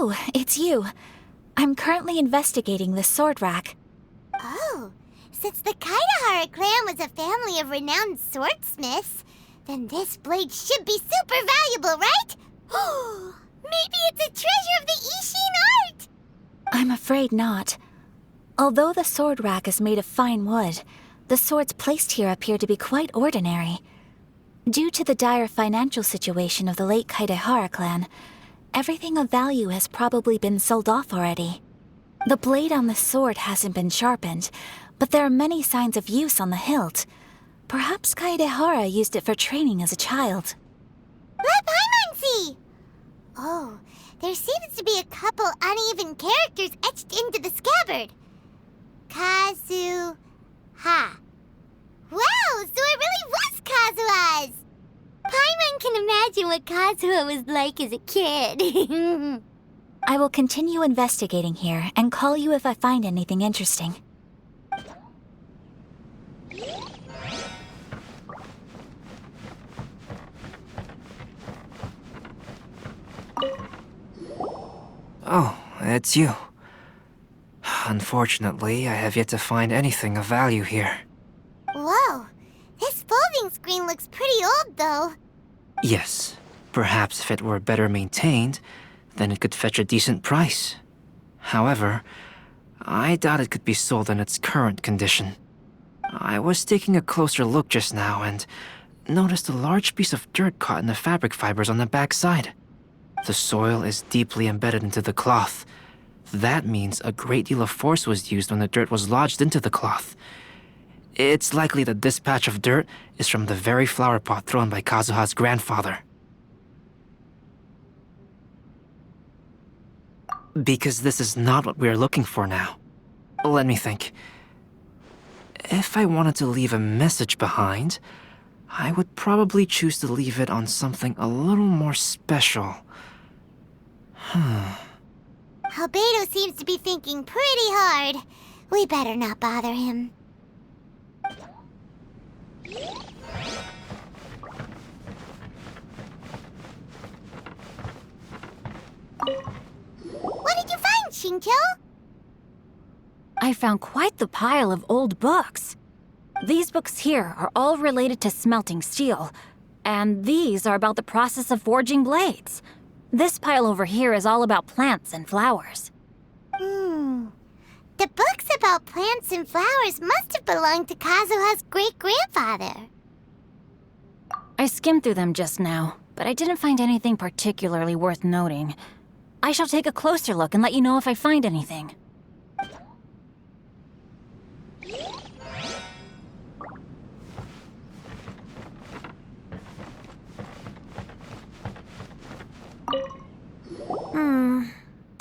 Oh, it's you. I'm currently investigating the sword rack. Oh, since the Kaidahara clan was a family of renowned swordsmiths, then this blade should be super valuable, right? Oh, maybe it's a treasure of the Ishin art! I'm afraid not. Although the sword rack is made of fine wood, the swords placed here appear to be quite ordinary. Due to the dire financial situation of the late Kaidahara clan, everything of value has probably been sold off already. The blade on the sword hasn't been sharpened, but there are many signs of use on the hilt. Perhaps Kaidahara used it for training as a child. Let Paimon see! Oh, there seems to be a couple uneven characters etched into the scabbard. Kazuha. Wow, so it really was Kazuha's! Paimon can imagine what Kazuha was like as a kid. I will continue investigating here and call you if I find anything interesting. Oh, it's you. Unfortunately, I have yet to find anything of value here. Whoa, this folding screen looks pretty old, though. Yes, perhaps if it were better maintained, then it could fetch a decent price. However, I doubt it could be sold in its current condition. I was taking a closer look just now and noticed a large piece of dirt caught in the fabric fibers on the back side. The soil is deeply embedded into the cloth. That means a great deal of force was used when the dirt was lodged into the cloth. It's likely that this patch of dirt is from the very flower pot thrown by Kazuha's grandfather. Because this is not what we are looking for now. Let me think. If I wanted to leave a message behind, I would probably choose to leave it on something a little more special. Albedo seems to be thinking pretty hard. We better not bother him. What did you find, Shincho? I found quite the pile of old books. These books here are all related to smelting steel, and these are about the process of forging blades. This pile over here is all about plants and flowers. The books about plants and flowers must have belonged to Kazuha's great-grandfather. I skimmed through them just now, but I didn't find anything particularly worth noting. I shall take a closer look and let you know if I find anything.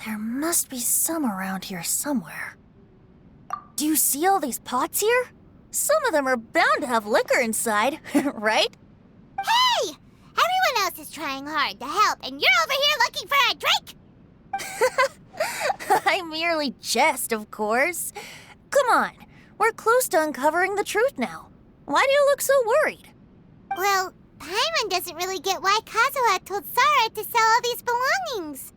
There must be some around here somewhere. Do you see all these pots here? Some of them are bound to have liquor inside, right? Hey! Everyone else is trying hard to help, and you're over here looking for a drink! I merely jest, of course. Come on, we're close to uncovering the truth now. Why do you look so worried? Well, Paimon doesn't really get why Kazuha told Sarah to sell all these belongings.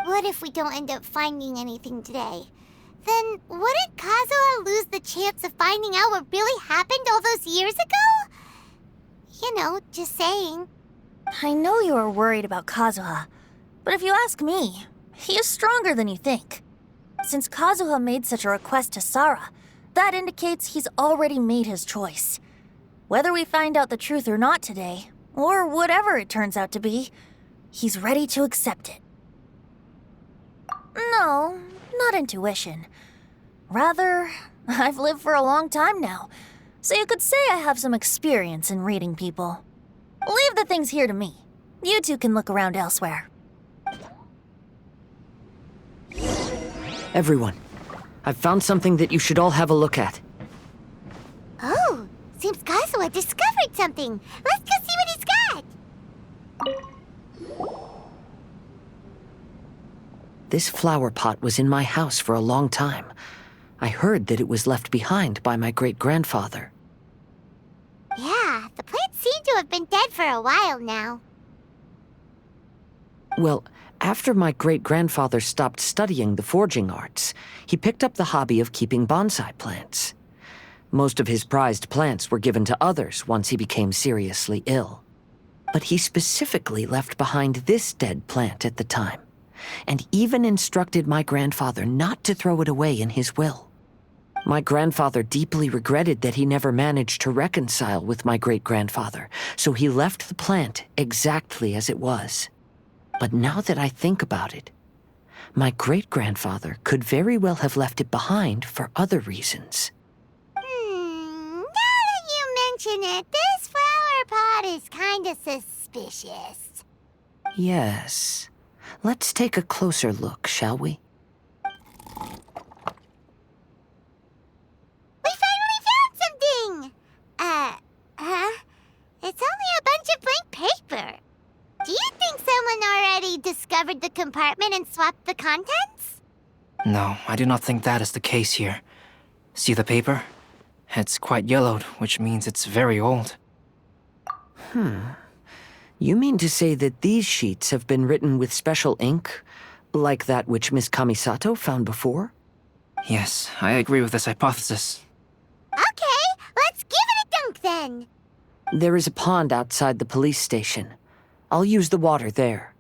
What if we don't end up finding anything today? Then wouldn't Kazuha lose the chance of finding out what really happened all those years ago? You know, just saying. I know you are worried about Kazuha, but if you ask me, he is stronger than you think. Since Kazuha made such a request to Sarah, that indicates he's already made his choice. Whether we find out the truth or not today, or whatever it turns out to be, he's ready to accept it. No, not intuition. Rather, I've lived for a long time now, so you could say I have some experience in reading people. Leave the things here to me. You two can look around elsewhere. Everyone, I've found something that you should all have a look at. Oh, seems Kazuha discovered something. Let's go see what he's got. This flower pot was in my house for a long time. I heard that it was left behind by my great-grandfather. Yeah, the plants seem to have been dead for a while now. Well, after my great-grandfather stopped studying the forging arts, he picked up the hobby of keeping bonsai plants. Most of his prized plants were given to others once he became seriously ill. But he specifically left behind this dead plant at the time, and even instructed my grandfather not to throw it away in his will. My grandfather deeply regretted that he never managed to reconcile with my great-grandfather, so he left the plant exactly as it was. But now that I think about it, my great-grandfather could very well have left it behind for other reasons. Now that you mention it, this flower pot is kinda suspicious. Yes. Let's take a closer look, shall we? We finally found something! It's only a bunch of blank paper. Do you think someone already discovered the compartment and swapped the contents? No, I do not think that is the case here. See the paper? It's quite yellowed, which means it's very old. You mean to say that these sheets have been written with special ink, like that which Miss Kamisato found before? Yes, I agree with this hypothesis. Okay, let's give it a dunk then. There is a pond outside the police station. I'll use the water there.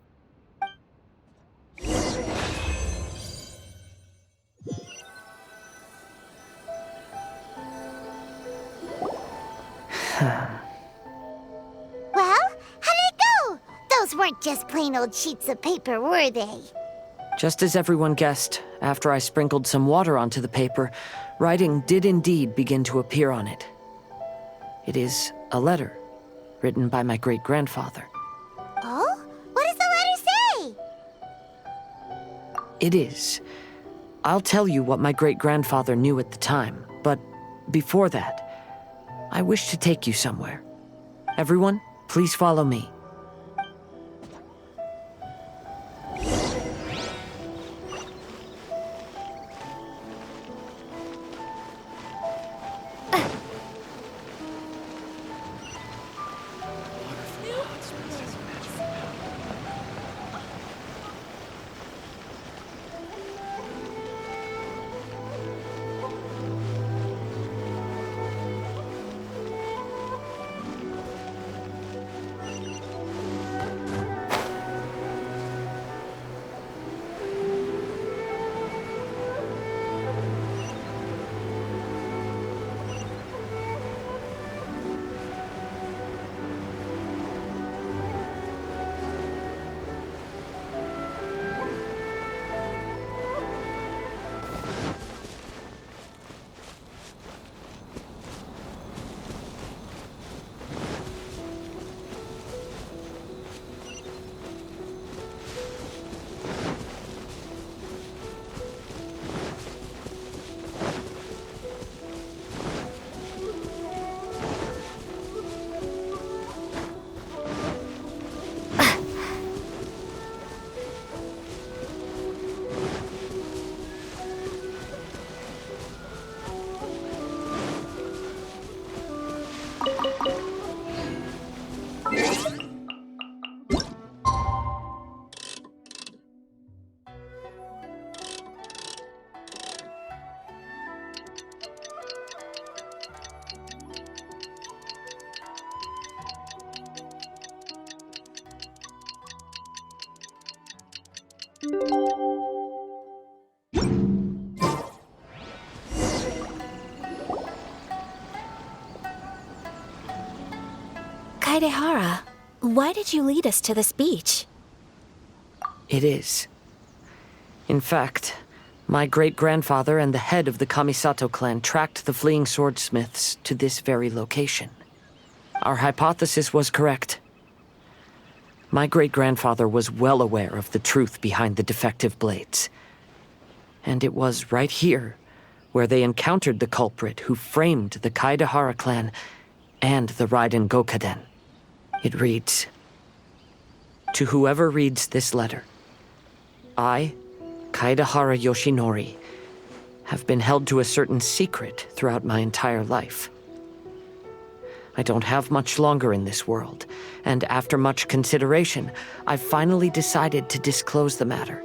Well, how did it go? Those weren't just plain old sheets of paper, were they? Just as everyone guessed, after I sprinkled some water onto the paper, writing did indeed begin to appear on it. It is a letter, written by my great-grandfather. Oh? What does the letter say? It is. I'll tell you what my great-grandfather knew at the time, but before that, I wish to take you somewhere. Everyone, please follow me. Kaidehara, why did you lead us to this beach? It is. In fact, my great-grandfather and the head of the Kamisato clan tracked the fleeing swordsmiths to this very location. Our hypothesis was correct. My great-grandfather was well aware of the truth behind the defective blades. And it was right here where they encountered the culprit who framed the Kaidehara clan and the Raiden Gokaden. It reads, "To whoever reads this letter, I, Kaidehara Yoshinori, have been held to a certain secret throughout my entire life. I don't have much longer in this world, and after much consideration, I finally decided to disclose the matter.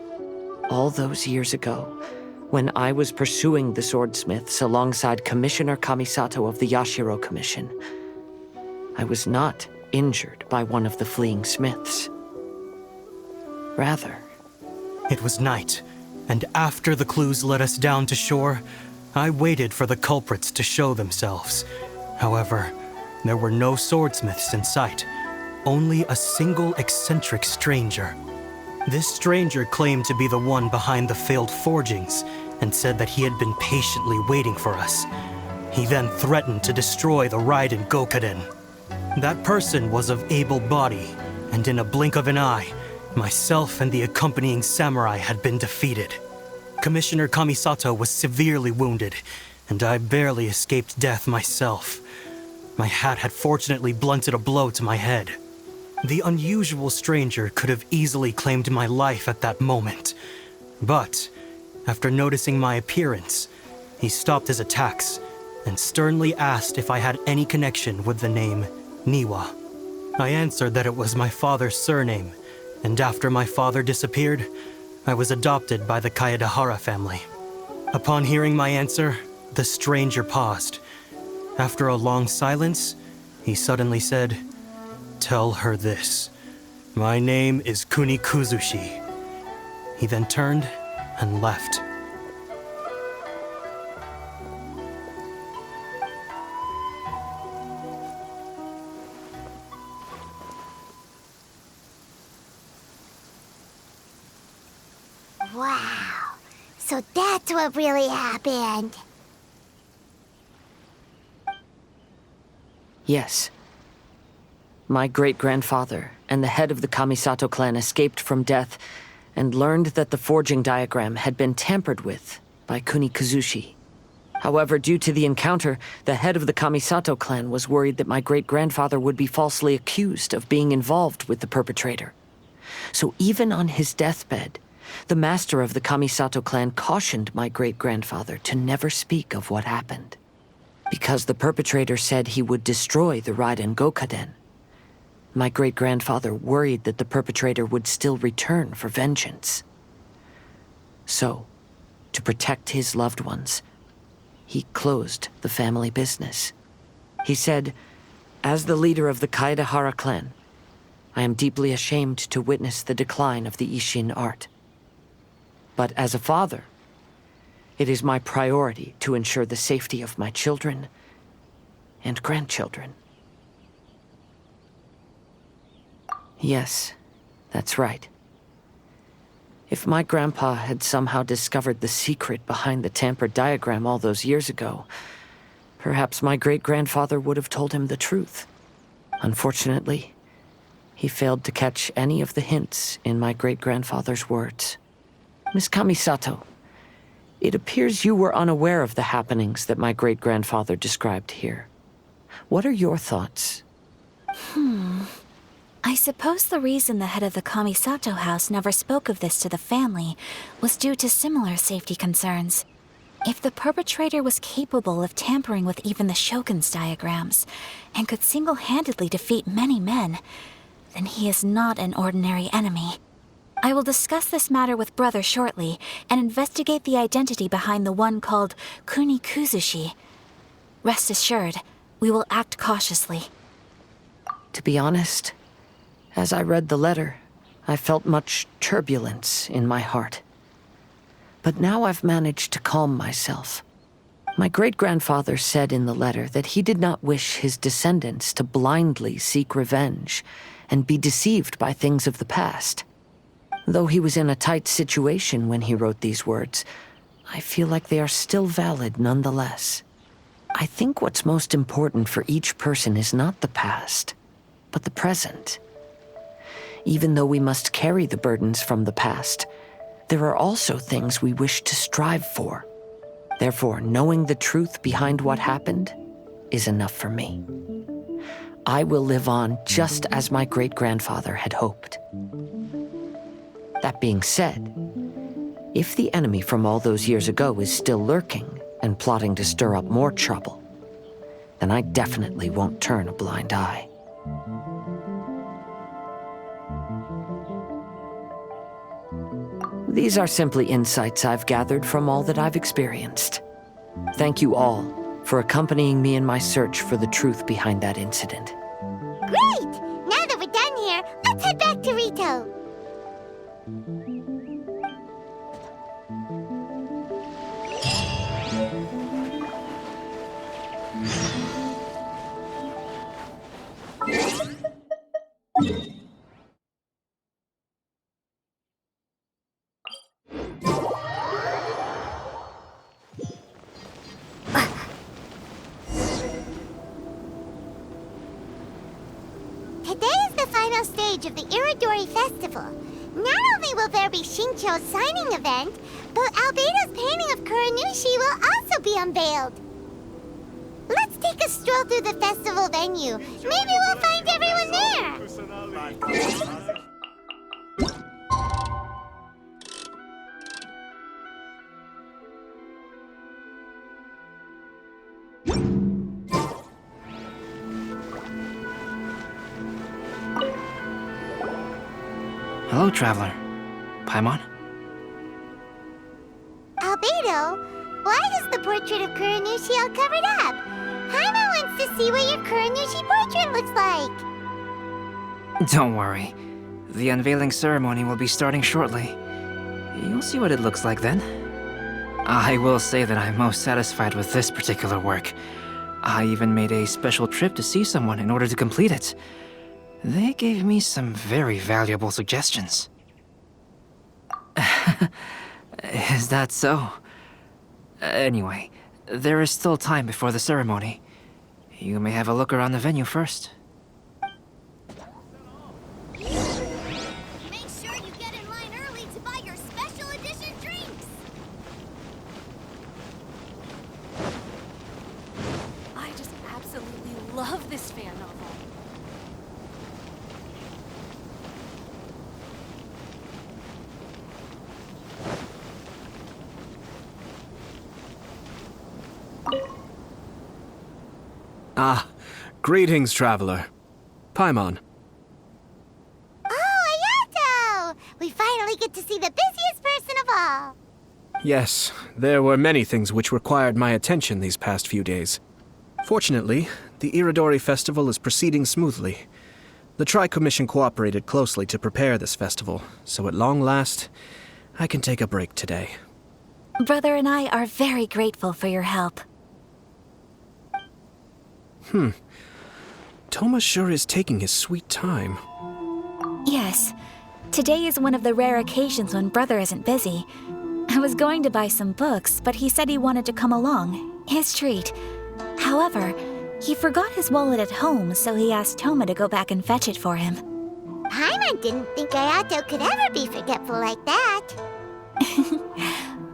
All those years ago, when I was pursuing the swordsmiths alongside Commissioner Kamisato of the Yashiro Commission, I was not injured by one of the fleeing smiths. Rather, It was night, and after the clues led us down to shore, I waited for the culprits to show themselves. However, there were no swordsmiths in sight, only a single eccentric stranger. This stranger claimed to be the one behind the failed forgings and said that he had been patiently waiting for us. He then threatened to destroy the Raiden Gokaden. That person was of able body, and in a blink of an eye, myself and the accompanying samurai had been defeated. Commissioner Kamisato was severely wounded, and I barely escaped death myself. My hat had fortunately blunted a blow to my head. The unusual stranger could have easily claimed my life at that moment. But, after noticing my appearance, he stopped his attacks and sternly asked if I had any connection with the name Niwa. I answered that it was my father's surname, and after my father disappeared, I was adopted by the Kaedahara family. Upon hearing my answer, the stranger paused. After a long silence, he suddenly said, "Tell her this. My name is Kuni Kuzushi." He then turned and left. Wow. So that's what really happened. yes. My great-grandfather and the head of the Kamisato clan escaped from death and learned that the forging diagram had been tampered with by Kuni Kuzushi. However, due to the encounter, the head of the Kamisato clan was worried that my great-grandfather would be falsely accused of being involved with the perpetrator. So even on his deathbed, the master of the Kamisato clan cautioned my great-grandfather to never speak of what happened. Because the perpetrator said he would destroy the Raiden Gokaden, my great-grandfather worried that the perpetrator would still return for vengeance. So, to protect his loved ones, he closed the family business. He said, "As the leader of the Kaedahara clan, I am deeply ashamed to witness the decline of the Isshin art. But as a father, it is my priority to ensure the safety of my children and grandchildren." Yes, that's right. If my grandpa had somehow discovered the secret behind the tampered diagram all those years ago, perhaps my great-grandfather would have told him the truth. Unfortunately, he failed to catch any of the hints in my great-grandfather's words. Miss Kamisato, it appears you were unaware of the happenings that my great-grandfather described here. What are your thoughts? I suppose the reason the head of the Kamisato house never spoke of this to the family was due to similar safety concerns. If the perpetrator was capable of tampering with even the Shogun's diagrams, and could single-handedly defeat many men, then he is not an ordinary enemy. I will discuss this matter with Brother shortly, and investigate the identity behind the one called Kuni Kuzushi. Rest assured, we will act cautiously. To be honest, as I read the letter, I felt much turbulence in my heart. But now I've managed to calm myself. My great-grandfather said in the letter that he did not wish his descendants to blindly seek revenge and be deceived by things of the past. Though he was in a tight situation when he wrote these words, I feel like they are still valid nonetheless. I think what's most important for each person is not the past, but the present. Even though we must carry the burdens from the past, there are also things we wish to strive for. Therefore, knowing the truth behind what happened is enough for me. I will live on just as my great-grandfather had hoped. That being said, if the enemy from all those years ago is still lurking and plotting to stir up more trouble, then I definitely won't turn a blind eye. These are simply insights I've gathered from all that I've experienced. Thank you all for accompanying me in my search for the truth behind that incident. Great! Now that we're done here, let's head back to Rito. Today is the final stage of the Iridori Festival. Not only will there be Shincho's signing event, but Albedo's painting of Kuranushi will also be unveiled. Let's take a stroll through the festival venue. Maybe we'll find everyone there. Hello, traveler. Paimon? Albedo, why is the portrait of Kuranushi all covered up? Paimon wants to see what your Kuranushi portrait looks like. Don't worry. The unveiling ceremony will be starting shortly. You'll see what it looks like then. I will say that I'm most satisfied with this particular work. I even made a special trip to see someone in order to complete it. They gave me some very valuable suggestions. Is that so? Anyway, there is still time before the ceremony. You may have a look around the venue first. Make sure you get in line early to buy your special edition drinks. I just absolutely love this fan novel. Ah, greetings, traveler. Paimon. Oh, Ayato! We finally get to see the busiest person of all. Yes, there were many things which required my attention these past few days. Fortunately, the Iridori Festival is proceeding smoothly. The Tri-Commission cooperated closely to prepare this festival, so at long last, I can take a break today. Brother and I are very grateful for your help. Toma sure is taking his sweet time. Yes. Today is one of the rare occasions when Brother isn't busy. I was going to buy some books, but he said he wanted to come along. His treat. However, he forgot his wallet at home, so he asked Toma to go back and fetch it for him. Paimon didn't think Ayato could ever be forgetful like that.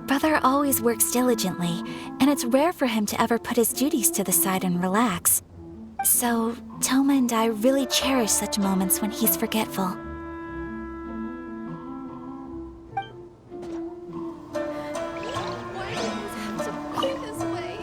Brother always works diligently, and it's rare for him to ever put his duties to the side and relax. So, Toma and I really cherish such moments when he's forgetful. Why do things have to be this way?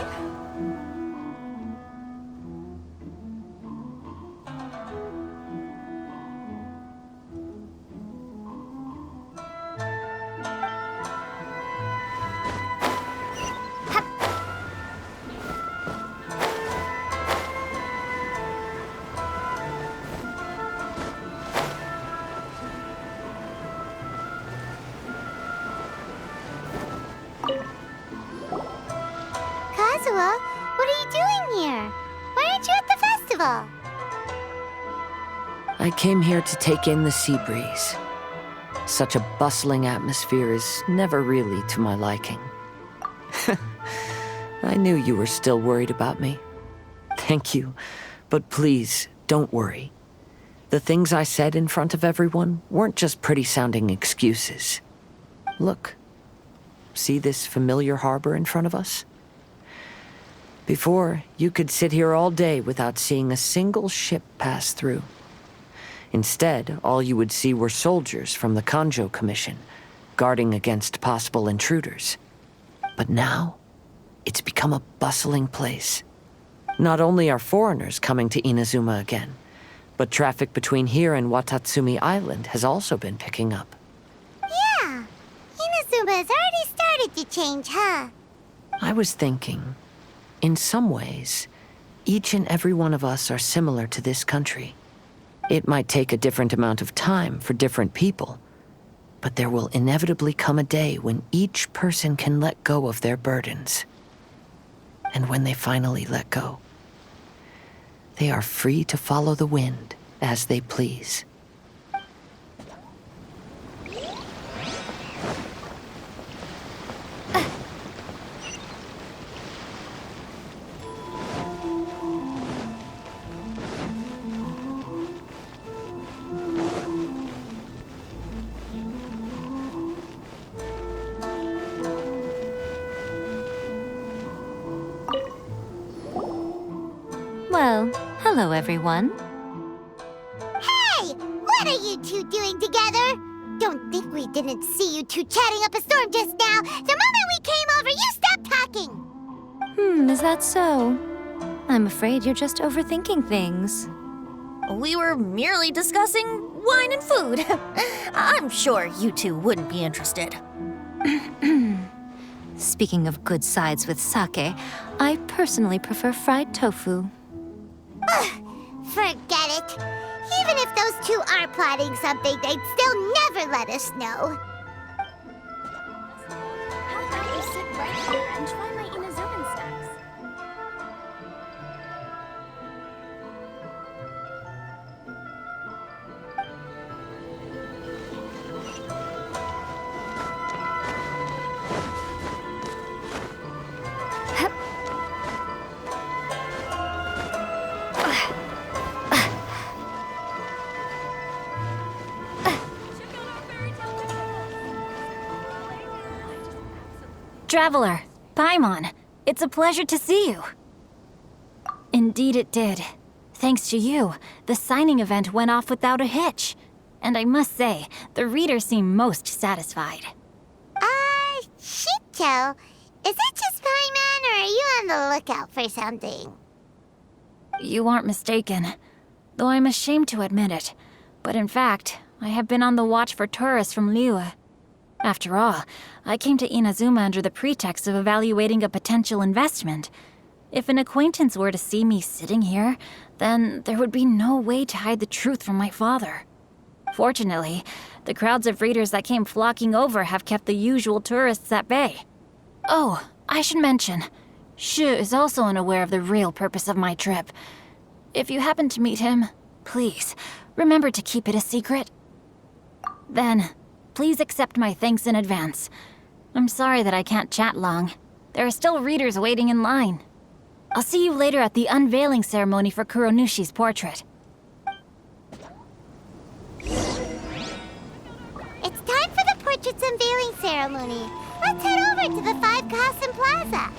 Kazuha, what are you doing here? Why aren't you at the festival? I came here to take in the sea breeze. Such a bustling atmosphere is never really to my liking. I knew you were still worried about me. Thank you, but please, don't worry. The things I said in front of everyone weren't just pretty-sounding excuses. Look, see this familiar harbor in front of us? Before, you could sit here all day without seeing a single ship pass through. Instead, all you would see were soldiers from the Kanjo Commission, guarding against possible intruders. But now, it's become a bustling place. Not only are foreigners coming to Inazuma again, but traffic between here and Watatsumi Island has also been picking up. Yeah, Inazuma has already started to change, huh? I was thinking, in some ways, each and every one of us are similar to this country. It might take a different amount of time for different people, but there will inevitably come a day when each person can let go of their burdens. And when they finally let go, they are free to follow the wind as they please. Well, hello everyone. Hey! What are you two doing together? Don't think we didn't see you two chatting up a storm just now. The moment we came over, you stopped talking! Is that so? I'm afraid you're just overthinking things. We were merely discussing wine and food. I'm sure you two wouldn't be interested. Speaking of good sides with sake, I personally prefer fried tofu. Forget it. Even if those two are plotting something, they'd still never let us know. How about you sit right here and try my Inazuman snacks? Traveler, Paimon, it's a pleasure to see you. Indeed it did. Thanks to you, the signing event went off without a hitch. And I must say, the readers seem most satisfied. Shito, is it just Paimon, or are you on the lookout for something? You aren't mistaken, though I'm ashamed to admit it. But in fact, I have been on the watch for tourists from Liyue. After all, I came to Inazuma under the pretext of evaluating a potential investment. If an acquaintance were to see me sitting here, then there would be no way to hide the truth from my father. Fortunately, the crowds of readers that came flocking over have kept the usual tourists at bay. Oh, I should mention, Shu is also unaware of the real purpose of my trip. If you happen to meet him, please, remember to keep it a secret. Then, please accept my thanks in advance. I'm sorry that I can't chat long. There are still readers waiting in line. I'll see you later at the unveiling ceremony for Kuronushi's portrait. It's time for the portrait's unveiling ceremony. Let's head over to the Five Kasen Plaza.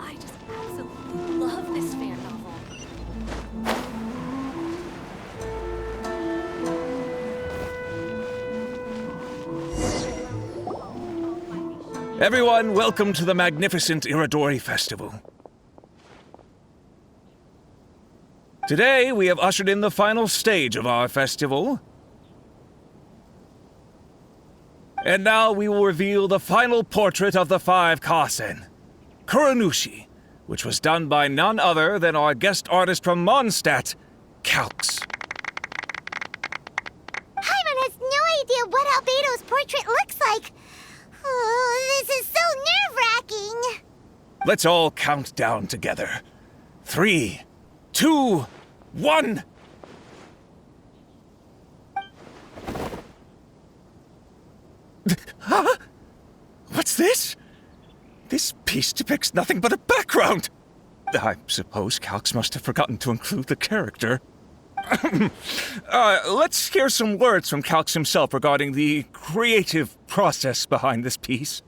I just absolutely love this fan novel. Everyone, welcome to the magnificent Iridori Festival. Today, we have ushered in the final stage of our festival. And now we will reveal the final portrait of the Five Kasen, Kuronushi, which was done by none other than our guest artist from Mondstadt, Calx. Paimon has no idea what Albedo's portrait looks like. Oh, this is so nerve-wracking. Let's all count down together. 3, 2, 1. Huh? What's this? This piece depicts nothing but a background. I suppose Calx must have forgotten to include the character. Let's hear some words from Calx himself regarding the creative process behind this piece.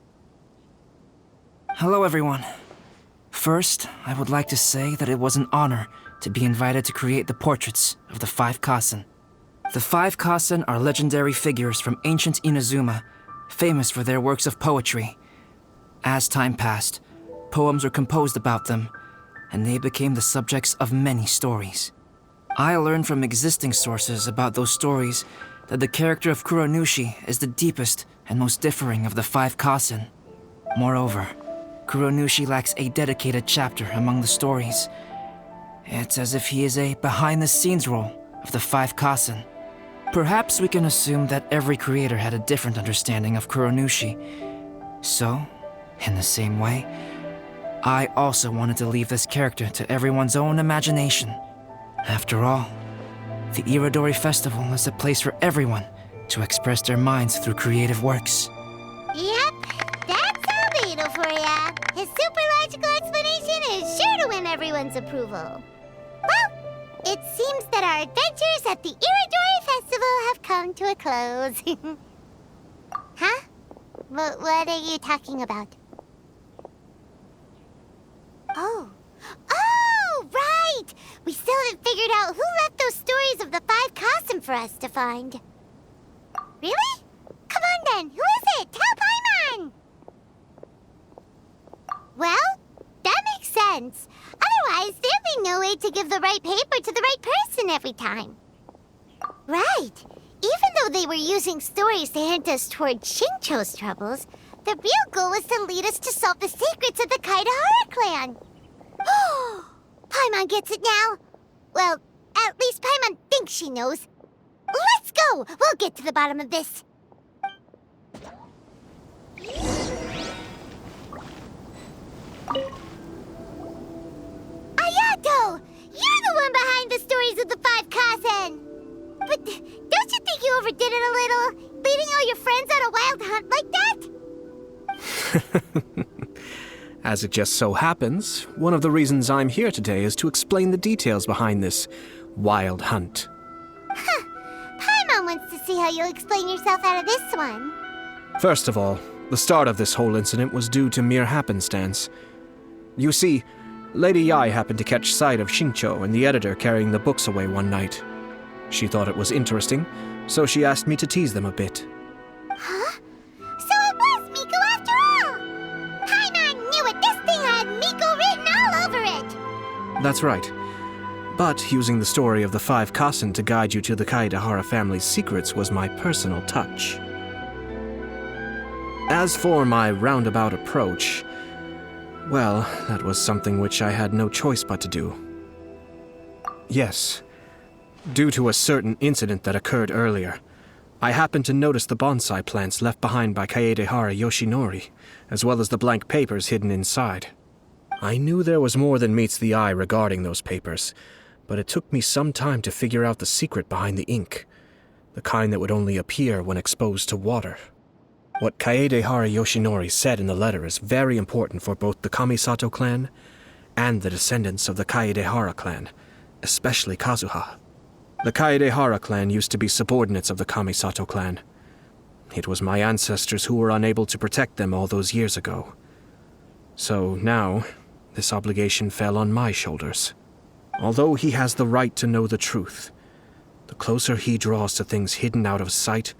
Hello, everyone. First, I would like to say that it was an honor to be invited to create the portraits of the Five Kasen. The Five Kasen are legendary figures from ancient Inazuma, famous for their works of poetry. As time passed, poems were composed about them, and they became the subjects of many stories. I learned from existing sources about those stories that the character of Kuronushi is the deepest and most differing of the 5 Kasen. Moreover, Kuronushi lacks a dedicated chapter among the stories. It's as if he is a behind-the-scenes role of the 5 Kasen. Perhaps we can assume that every creator had a different understanding of Kuronushi. So, in the same way, I also wanted to leave this character to everyone's own imagination. After all, the Irodori Festival is a place for everyone to express their minds through creative works. Yep, that's Albedo for ya. His super logical explanation is sure to win everyone's approval. Well, it seems that our adventures at the Irodori Festival have come to a close. Huh? What are you talking about? Oh, right! We still haven't figured out who left those stories of the 5 Kasen for us to find. Really? Come on then, who is it? Tell Paimon! Well, that makes sense. Otherwise, there'd be no way to give the right paper to the right person every time. Right. Even though they were using stories to hint us toward Shincho's troubles, the real goal was to lead us to solve the secrets of the Kaidahara clan. Paimon gets it now. Well, at least Paimon thinks she knows. Let's go! We'll get to the bottom of this. Ayato! You're the one behind the stories of the 5 Kasen! But don't you think you overdid it a little? Leading all your friends on a wild hunt like that? As it just so happens, one of the reasons I'm here today is to explain the details behind this wild hunt. Huh. Paimon wants to see how you'll explain yourself out of this one. First of all, the start of this whole incident was due to mere happenstance. You see, Lady Yai happened to catch sight of Shincho and the editor carrying the books away one night. She thought it was interesting, so she asked me to tease them a bit. Huh? So it was Miko after all! Paimon knew it! This thing had Miko written all over it! That's right. But using the story of the 5 Kasen to guide you to the Kaidahara family's secrets was my personal touch. As for my roundabout approach, well, that was something which I had no choice but to do. Yes. Due to a certain incident that occurred earlier, I happened to notice the bonsai plants left behind by Kaedehara Yoshinori, as well as the blank papers hidden inside. I knew there was more than meets the eye regarding those papers, but it took me some time to figure out the secret behind the ink, the kind that would only appear when exposed to water. What Kaedehara Yoshinori said in the letter is very important for both the Kamisato clan and the descendants of the Kaedehara clan, especially Kazuha. The Kaedehara clan used to be subordinates of the Kamisato clan. It was my ancestors who were unable to protect them all those years ago. So now, this obligation fell on my shoulders. Although he has the right to know the truth, the closer he draws to things hidden out of sight,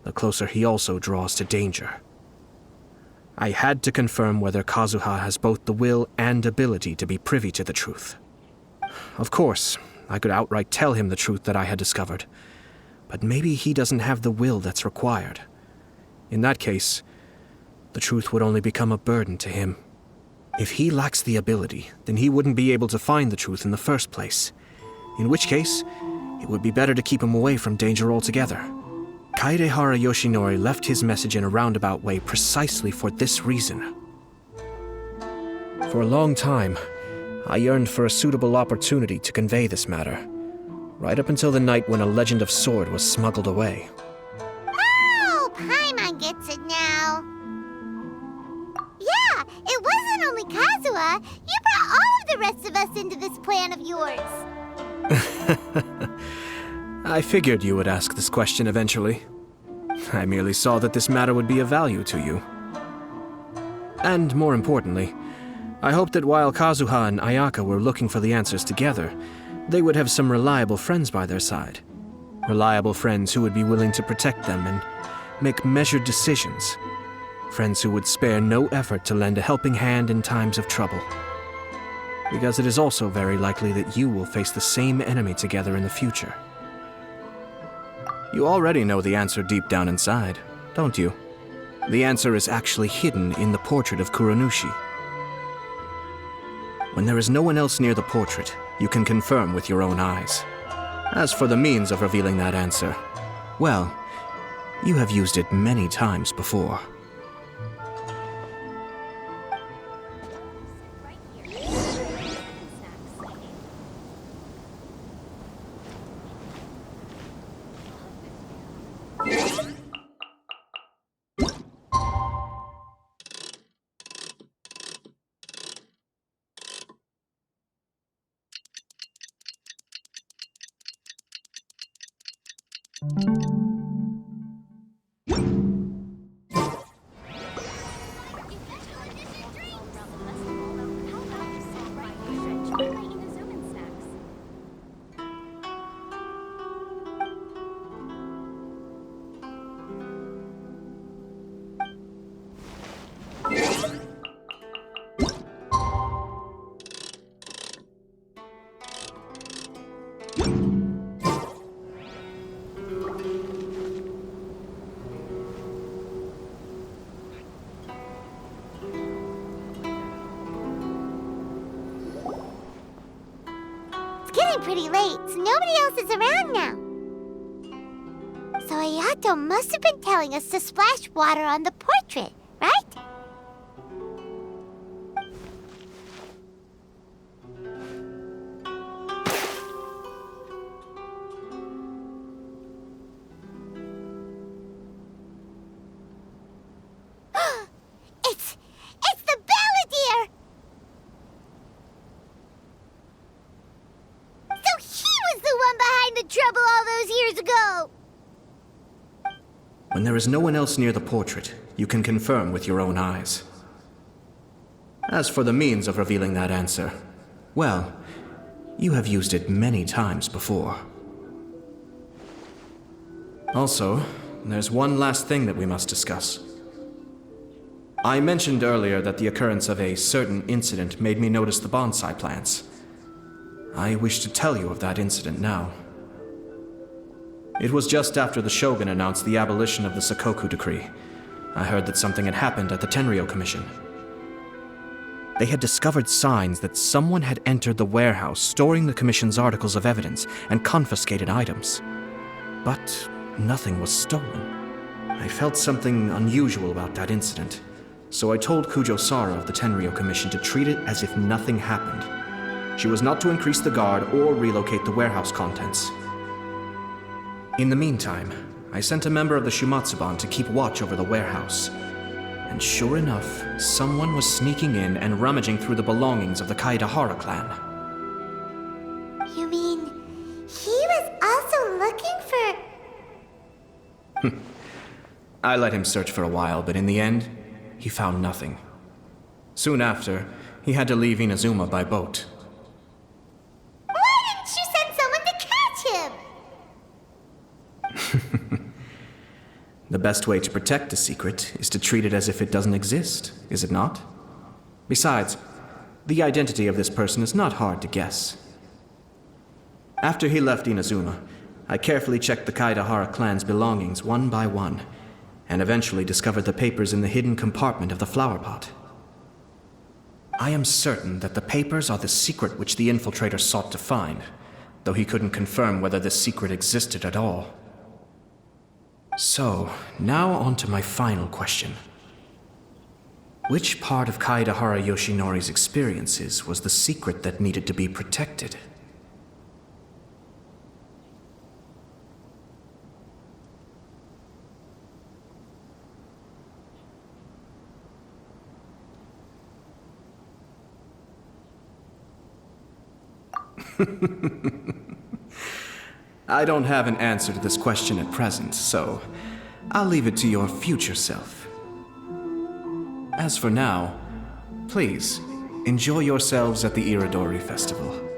the closer he also draws to danger. I had to confirm whether Kazuha has both the will and ability to be privy to the truth. Of course, I could outright tell him the truth that I had discovered, but maybe he doesn't have the will that's required. In that case, the truth would only become a burden to him. If he lacks the ability, then he wouldn't be able to find the truth in the first place, in which case, it would be better to keep him away from danger altogether. Kaedehara Yoshinori left his message in a roundabout way precisely for this reason. For a long time, I yearned for a suitable opportunity to convey this matter, right up until the night when a legend of sword was smuggled away. Oh, Paimon gets it now. Yeah, it wasn't only Kazuha. You brought all of the rest of us into this plan of yours. I figured you would ask this question eventually. I merely saw that this matter would be of value to you. And more importantly, I hoped that while Kazuha and Ayaka were looking for the answers together, they would have some reliable friends by their side. Reliable friends who would be willing to protect them and make measured decisions. Friends who would spare no effort to lend a helping hand in times of trouble. because it is also very likely that you will face the same enemy together in the future. You already know the answer deep down inside, don't you? The answer is actually hidden in the portrait of Kuronushi. When there is no one else near the portrait, you can confirm with your own eyes. As for the means of revealing that answer, well, you have used it many times before. It's getting pretty late, so nobody else is around now. So Ayato must have been telling us to splash water on the portrait, right? It's the Balladeer! So he was the one behind the trouble all those years ago! When there is no one else near the portrait, you can confirm with your own eyes. As for the means of revealing that answer, well, you have used it many times before. Also, there's one last thing that we must discuss. I mentioned earlier that the occurrence of a certain incident made me notice the bonsai plants. I wish to tell you of that incident now. It was just after the Shogun announced the abolition of the Sakoku decree. I heard that something had happened at the Tenryou Commission. They had discovered signs that someone had entered the warehouse storing the Commission's articles of evidence and confiscated items. But nothing was stolen. I felt something unusual about that incident, so I told Kujo Sara of the Tenryou Commission to treat it as if nothing happened. She was not to increase the guard or relocate the warehouse contents. In the meantime, I sent a member of the Shumatsuban to keep watch over the warehouse. And sure enough, someone was sneaking in and rummaging through the belongings of the Kaidahara clan. You mean he was also looking for... I let him search for a while, but in the end, he found nothing. Soon after, he had to leave Inazuma by boat. Why didn't you send someone to catch him? The best way to protect a secret is to treat it as if it doesn't exist, is it not? Besides, the identity of this person is not hard to guess. After he left Inazuma, I carefully checked the Kaidahara clan's belongings one by one, and eventually discovered the papers in the hidden compartment of the flower pot. I am certain that the papers are the secret which the infiltrator sought to find, though he couldn't confirm whether this secret existed at all. So, now on to my final question. Which part of Kaidahara Yoshinori's experiences was the secret that needed to be protected? I don't have an answer to this question at present, so I'll leave it to your future self. As for now, please, enjoy yourselves at the Iridori Festival.